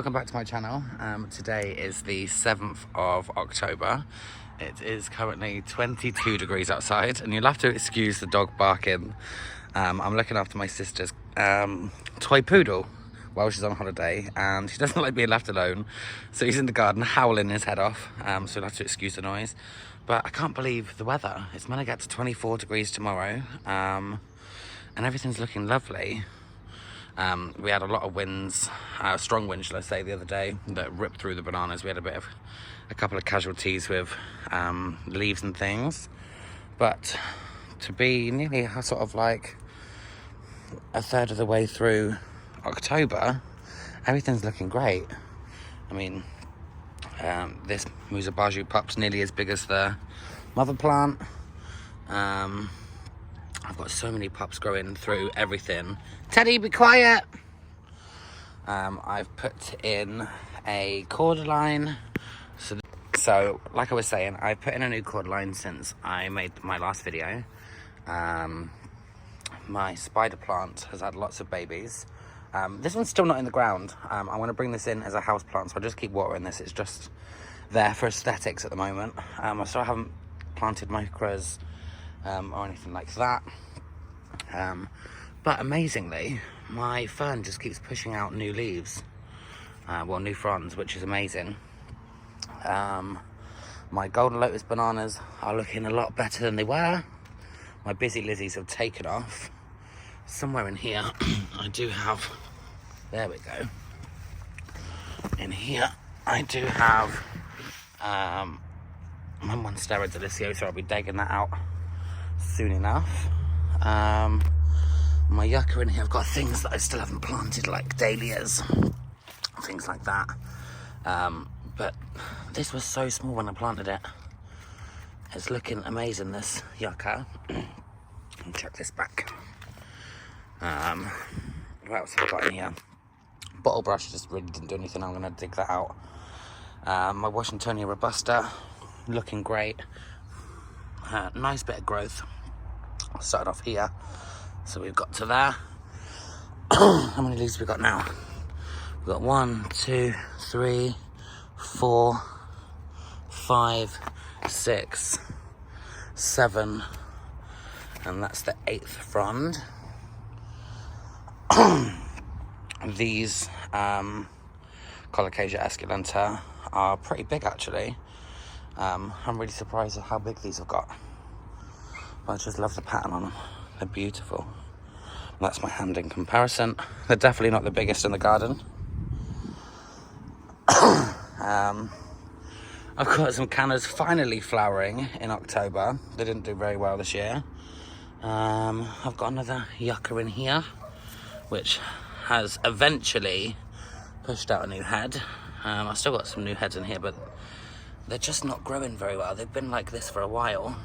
welcome back to my channel. Today is the 7th of October. It is currently 22 degrees outside, and you'll have to excuse the dog barking. I'm looking after my sister's toy poodle while she's on holiday, and she doesn't like being left alone, so he's in the garden howling his head off, so you'll have to excuse the noise. But I can't believe the weather. It's meant to get to 24 degrees tomorrow, and everything's looking lovely. We had a lot of winds, strong winds, shall I say, the other day that ripped through the bananas. We had a couple of casualties with leaves and things. But to be nearly sort of like a third of the way through October, everything's looking great. I mean, this Musabaju pup's nearly as big as the mother plant. I've got so many pups growing through everything. Teddy, be quiet! I've put in a cord line. So, like I was saying, I've put in a new cord line since I made my last video. My spider plant has had lots of babies. This one's still not in the ground. I want to bring this in as a house plant, so I'll just keep watering this. It's just there for aesthetics at the moment. I still haven't planted micros or anything like that. But amazingly, my fern just keeps pushing out new leaves. New fronds, which is amazing. My golden lotus bananas are looking a lot better than they were. My busy lizzies have taken off. Somewhere in here, I do have, there we go. In here, I do have my Monstera Deliciosa. I'll be digging that out soon enough. My yucca in here, I've got things that I still haven't planted, like dahlias, things like that. But this was so small when I planted it. It's looking amazing, this yucca. Check this back. What else have I got in here? Bottle brush just really didn't do anything. I'm going to dig that out. My Washingtonia robusta, looking great. Nice bit of growth. I'll start off here. So we've got to there. How many leaves have we got now? We've got 1, 2, 3, 4, 5, 6, 7, and that's the 8th frond. These Colocasia esculenta are pretty big, actually. I'm really surprised at how big these have got. I just love the pattern on them. They're beautiful. That's my hand in comparison. They're definitely not the biggest in the garden. I've got some cannas finally flowering in October. They didn't do very well this year. I've got another yucca in here, which has eventually pushed out a new head. I've still got some new heads in here, but they're just not growing very well. They've been like this for a while.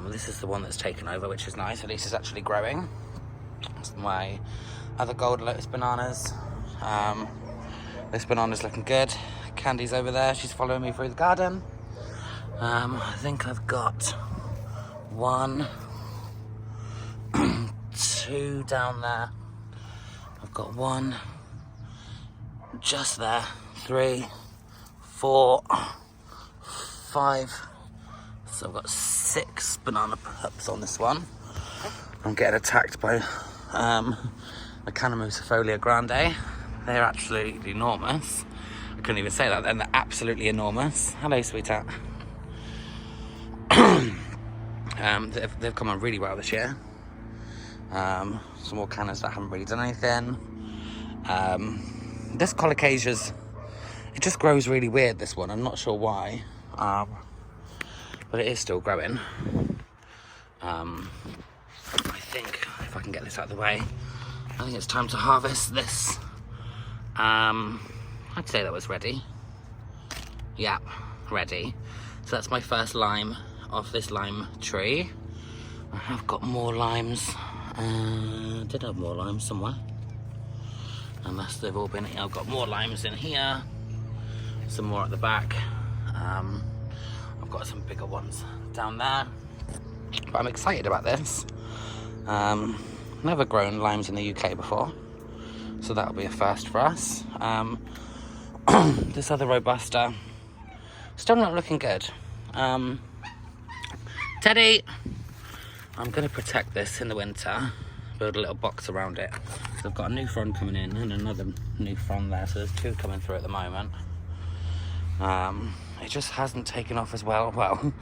This is the one that's taken over, which is nice. At least it's actually growing. It's my other gold lotus bananas. This banana's looking good. Candy's over there. She's following me through the garden. I think I've got 1, 2 down there. I've got 1 just there. 3, 4, 5. So I've got 6 banana pups on this one. I'm getting attacked by the Canamusifolia grande. They're absolutely enormous. I couldn't even say that then. They're absolutely enormous. Hello, sweetheart. They've come on really well this year. Some more cannas that haven't really done anything. This Colocasia's, it just grows really weird, this one. I'm not sure why. But it is still growing. I think, if I can get this out of the way, I think it's time to harvest this. I'd say that was ready. Yeah, ready. So that's my first lime off this lime tree. I have got more limes. I did have more limes somewhere. Unless they've all been here. I've got more limes in here. Some more at the back. I've got some bigger ones down there. But I'm excited about this. Never grown limes in the UK before. so that'll be a first for us. This other Robusta, still not looking good. Teddy, I'm going to protect this in the winter, build a little box around it. So I've got a new frond coming in and another new frond there, so there's two coming through at the moment. It just hasn't taken off as well. Well,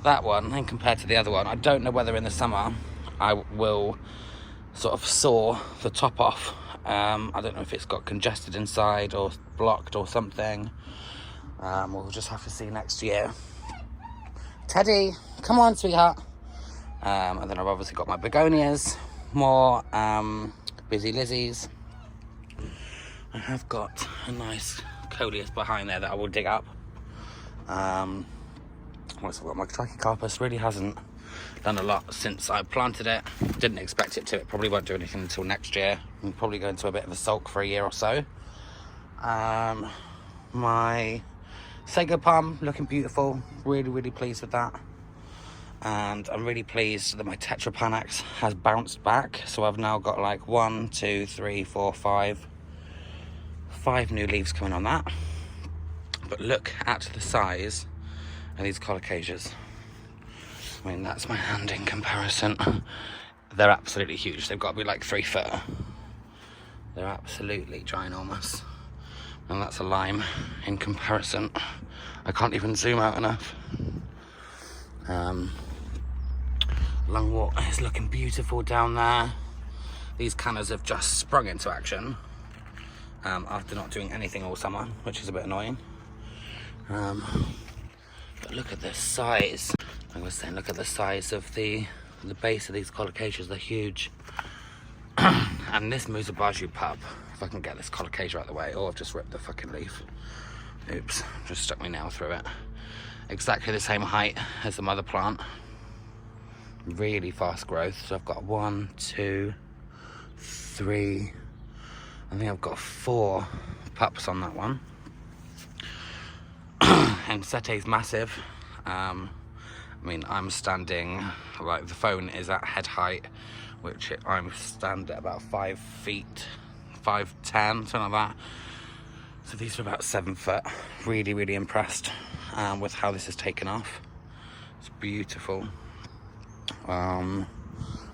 that one, and compared to the other one, I don't know whether in the summer I will sort of saw the top off. I don't know if it's got congested inside or blocked or something. We'll just have to see next year. Teddy, come on, sweetheart. And then I've obviously got my begonias, more busy lizzies. I have got a nice coleus behind there that I will dig up. Also got my Trachycarpus, really hasn't done a lot since I planted it. Didn't expect it to. It probably won't do anything until next year. I'm probably going to a bit of a sulk for a year or so. My sago palm looking beautiful. Really pleased with that. And I'm really pleased that my Tetrapanax has bounced back. So I've now got like 1, 2, 3, 4, 5 new leaves coming on that. But look at the size of these colocasias. I mean, that's my hand in comparison. They're absolutely huge. They've got to be like 3 foot. They're absolutely ginormous. And that's a lime in comparison. I can't even zoom out enough. Lungwort is looking beautiful down there. These cannas have just sprung into action after not doing anything all summer, which is a bit annoying. But look at the size. I was saying, look at the size of the base of these colocasias. They're huge. And this Musabaju pup, if I can get this colocasia out of the way. Oh, I've just ripped the fucking leaf. Oops, just stuck my nail through it. Exactly the same height as the mother plant. Really fast growth. So I've got 1, 2, 3. I think I've got 4 pups on that one. And Sete's massive. I mean, I'm standing, like the phone is at head height, which I'm stand at about 5 feet, 5'10", something like that. So these are about 7 foot. Really impressed with how this has taken off. It's beautiful. My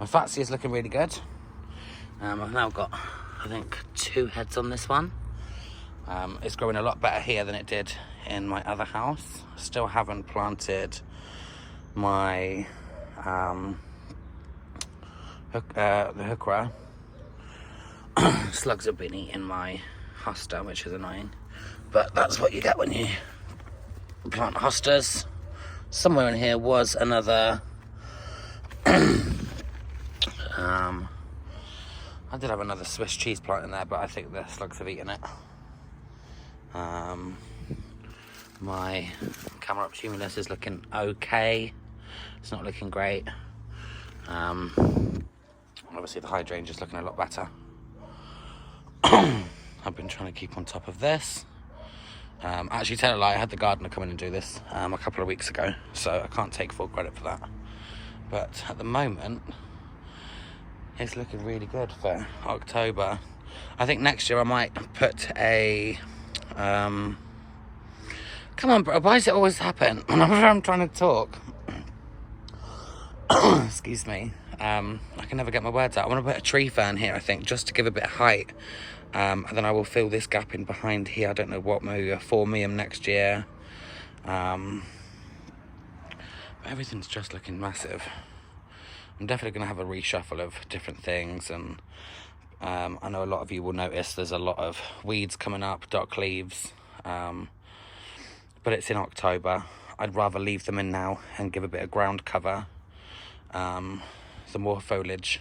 Fatsy is looking really good. I've now got, I think, 2 heads on this one. It's growing a lot better here than it did in my other house. Still haven't planted my the heuchera. Slugs have been eating my hosta, which is annoying, but that's what you get when you plant hostas. Somewhere in here was another I did have another Swiss cheese plant in there, but I think the slugs have eaten it. My Camerops humulus is looking okay. It's not looking great. Obviously the hydrangea is looking a lot better. I've been trying to keep on top of this. Actually, tell a lie, I had the gardener come in and do this a couple of weeks ago, so I can't take full credit for that. But at the moment, it's looking really good for October. I think next year I might put a... come on, bro, why does it always happen whenever I'm trying to talk? Excuse me. I can never get my words out. I want to put a tree fern here, I think, just to give a bit of height. And then I will fill this gap in behind here. I don't know what, maybe a phormium next year. Everything's just looking massive. I'm definitely going to have a reshuffle of different things, and I know a lot of you will notice there's a lot of weeds coming up, dock leaves, but it's in October. I'd rather leave them in now and give a bit of ground cover. The more foliage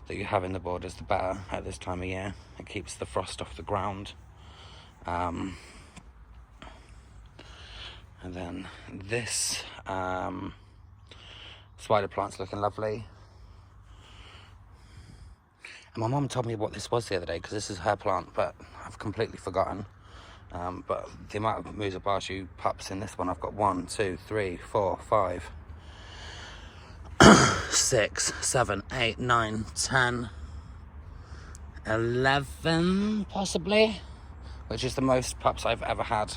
that you have in the borders, the better at this time of year. It keeps the frost off the ground. And then this spider plant's looking lovely. And my mum told me what this was the other day, because this is her plant, but I've completely forgotten. But the amount of Musabaju pups in this one, I've got 1, 2, 3, 4, 5, 6, 7, 8, 9, 10, 11 possibly, which is the most pups I've ever had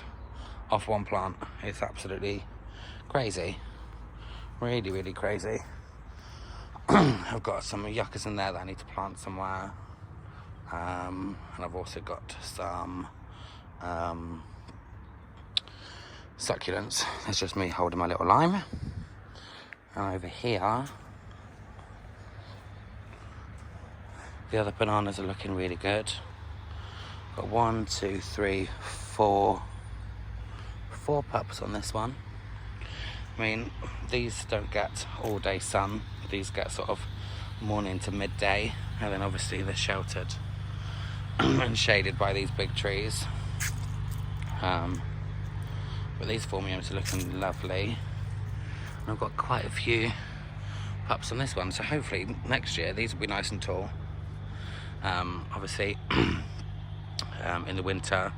off one plant. It's absolutely crazy, really, really crazy. I've got some yuccas in there that I need to plant somewhere, and I've also got some succulents. It's just me holding my little lime. And over here, the other bananas are looking really good. Got 1, 2, 3, 4 pups on this one. I mean, these don't get all day sun. These get sort of morning to midday, and then obviously they're sheltered and shaded by these big trees. But these phormiums are looking lovely. And I've got quite a few pups on this one, so hopefully next year these will be nice and tall. Obviously, in the winter,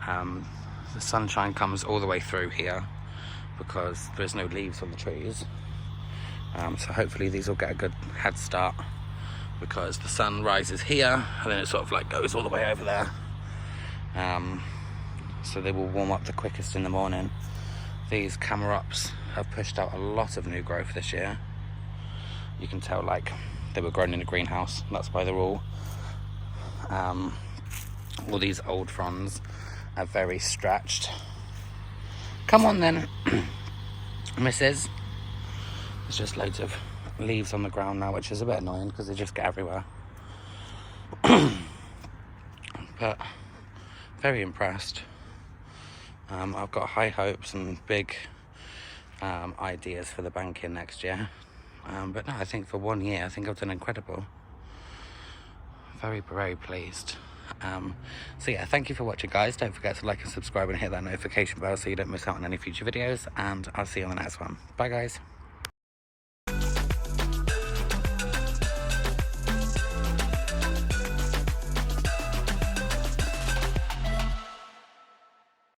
the sunshine comes all the way through here because there's no leaves on the trees. So hopefully these will get a good head start because the sun rises here and then it sort of like goes all the way over there. So they will warm up the quickest in the morning. These camerups have pushed out a lot of new growth this year. You can tell like they were grown in a greenhouse, that's why they're all these old fronds are very stretched. Come on then, missus. There's just loads of leaves on the ground now, which is a bit annoying because they just get everywhere. But very impressed. I've got high hopes and big ideas for the banking next year. But no, I think for 1 year, I think I've done incredible. Very, very pleased. So yeah, thank you for watching, guys. Don't forget to like and subscribe and hit that notification bell so you don't miss out on any future videos. And I'll see you on the next one. Bye, guys.